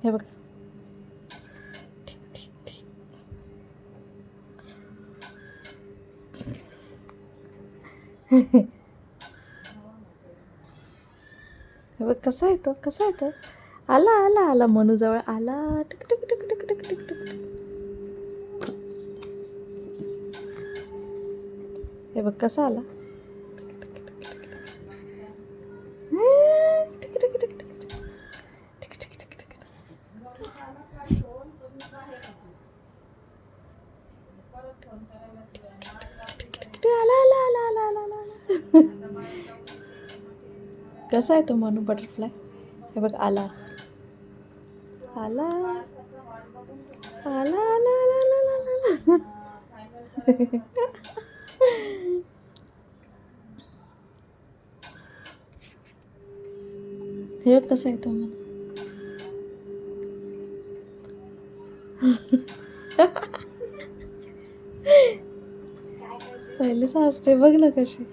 हे बघ. हे बघ कसा येतो, कसा येतो. आला आला आला मनूजवळ आला. टक टक टक टक टक टक टक. हे बघ कसा आला. आला आला आला आला आला आला. कसा आहे तो मनू बटरफ्लाय. हे बघ आला आला आला आला आला आला आला. हे बघ कसा येतो मन. पहिलेच असते बघ ना कशी.